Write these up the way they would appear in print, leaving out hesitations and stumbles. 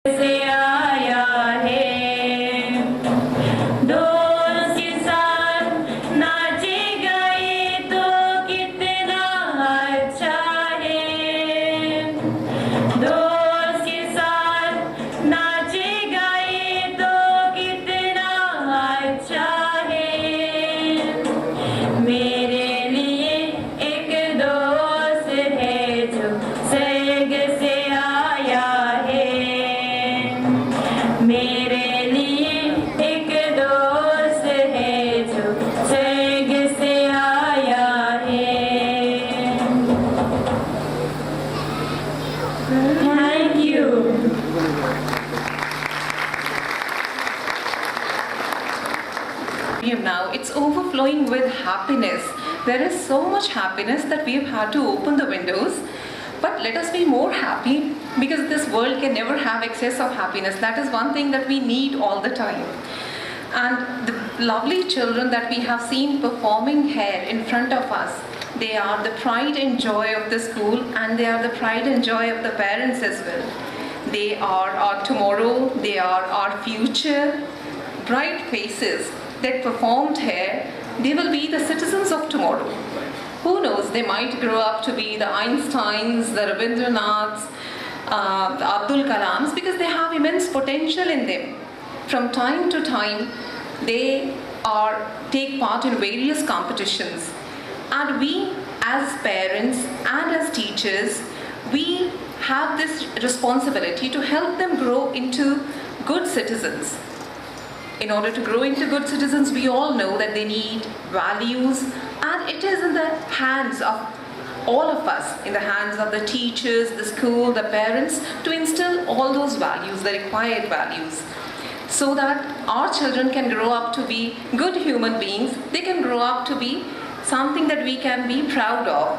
से आया है, दोस्त के साथ नाचे गए तो कितना अच्छा है। दोस्त के साथ नाचे गए तो कितना अच्छा है। मेरे लिए एक दोस्त है जो स्वर्ग से आया है। मेरे लिए एक दोस्त है जो स्वर्ग से आया है। Thank you. Now it's overflowing with happiness. There is so much happiness that we have had to open the windows. But let us be more happy, because this world can never have excess of happiness. That is one thing that we need all the time. And the lovely children that we have seen performing here in front of us, they are the pride and joy of the school, and they are the pride and joy of the parents as well. They are our tomorrow, they are our future. Bright faces that performed here, they will be the citizens of tomorrow. Who knows, they might grow up to be the Einsteins, the Rabindranaths, the Abdul Kalams, because they have immense potential in them. From time to time, they take part in various competitions. And we as parents and as teachers, we have this responsibility to help them grow into good citizens. In order to grow into good citizens, we all know that they need values, and it is in the hands of all of us, in the hands of the teachers, the school, the parents, to instill all those values, the required values, so that our children can grow up to be good human beings. They can grow up to be something that we can be proud of.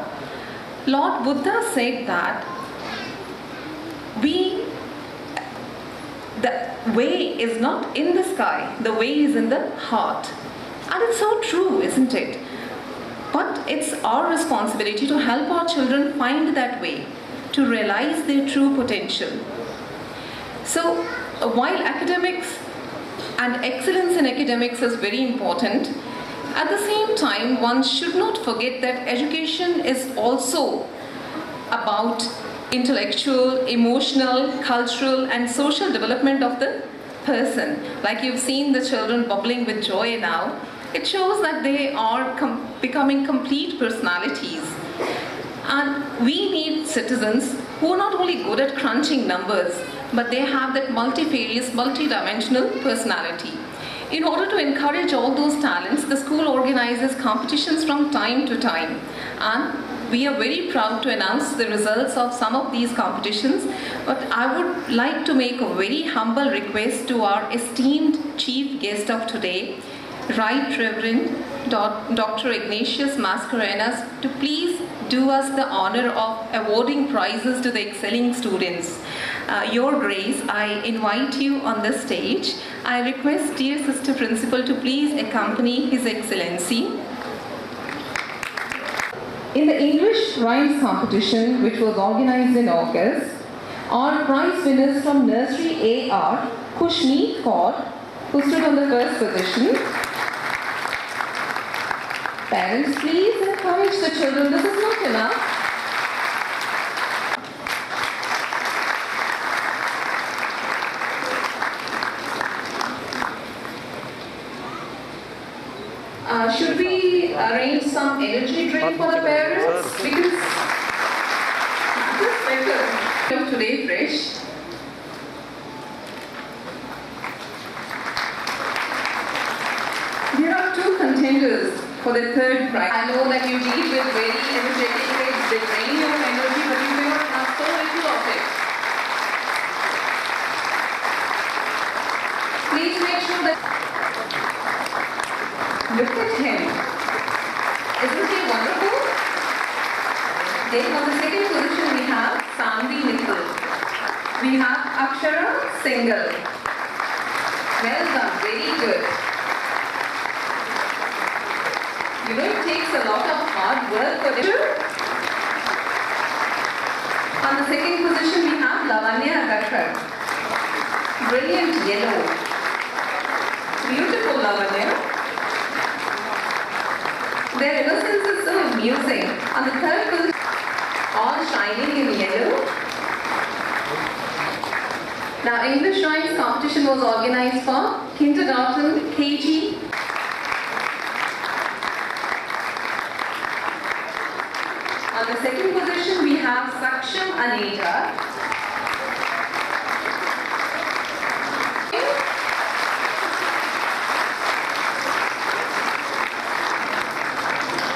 Lord Buddha said that the way is not in the sky, the way is in the heart. And it's so true, isn't it? But it's our responsibility to help our children find that way, to realize their true potential. So while academics and excellence in academics is very important, at the same time, one should not forget that education is also about intellectual, emotional, cultural, and social development of the person. Like you've seen the children bubbling with joy now, it shows that they are becoming complete personalities. And we need citizens who are not only good at crunching numbers, but they have that multifarious, multidimensional personality. In order to encourage all those talents, the school organizes competitions from time to time. And we are very proud to announce the results of some of these competitions. But I would like to make a very humble request to our esteemed chief guest of today, Right Reverend Dr. Ignatius Mascarenas, to please do us the honor of awarding prizes to the excelling students. Your Grace, I invite you on the stage. I request dear Sister Principal to please accompany His Excellency. In the English Rhymes competition, which was organized in August, our prize winners from Nursery A are Kushmeet Kaur, who stood on the first position. Parents, please encourage the children. This is not enough. Should we arrange some energy drink for the parents? Because this better. Today fresh. There are two contenders for the third prize. I know that you deal with very energetic kids. They drain your energy, but you cannot have so little of it. Please make sure that. Look at him. Isn't he wonderful? Then on the second position we have Sandhi Nikhil. We have Akshara Singhal. Well done, very good. You know, it takes a lot of hard work for it. On the second position we have Lavanya Agatkar. brilliant yellow. Beautiful, Lavanya. Their innocence is so amusing. On the third position, all shining in yellow. Now, English rhymes competition was organized for kindergarten, KG. On the second position, we have Saksham Anita.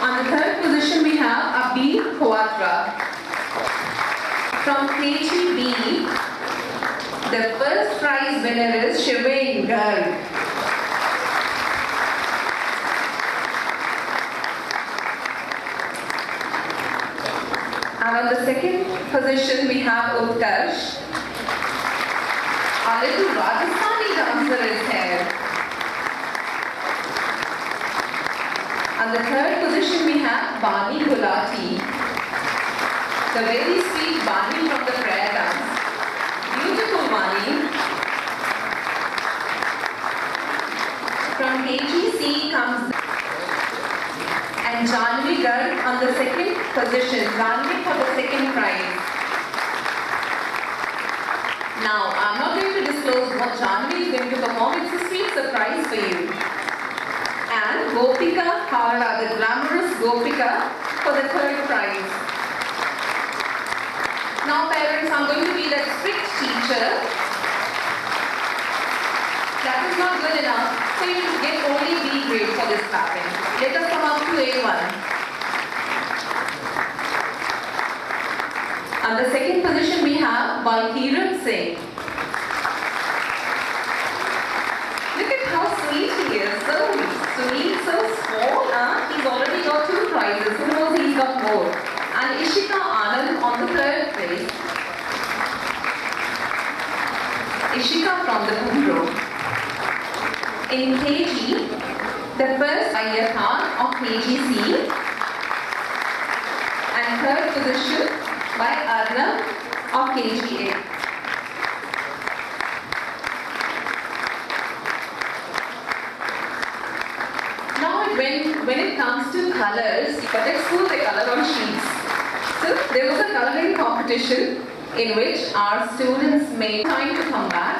On the third position, we have Abhi Khawatra. From KGB, the first prize winner is Shivain Garg. And on the second position, we have Utkarsh. Our little Rajasthani dancer is here. On the third position, we have Bani Gulati. The very sweet Bani from the prayer dance. Beautiful Bani. From KGC comes and Janvi Garg on the second position. Janvi for the second prize. Now, I'm not going to disclose what Janvi is going to perform. It's a sweet surprise for you. And Gopika Hara, the glamorous Gopika, for the third prize. Now, parents, I'm going to be that strict teacher. That is not good enough. So you get only B grade for this clapping. Let us come up to A1. On the second position, we have Balkiran Singh. Look at how sweet he is. So sweet, so small. He's already got 2 prizes. Who knows he's got more? And Ishika Anand on the third place. Ishika from the Kumbro. In KG, the first Ayathan of KGC. And third position by Arnav of KGA. When it comes to colors, but let's put the color on sheets. So there was a coloring competition in which our students made time to come back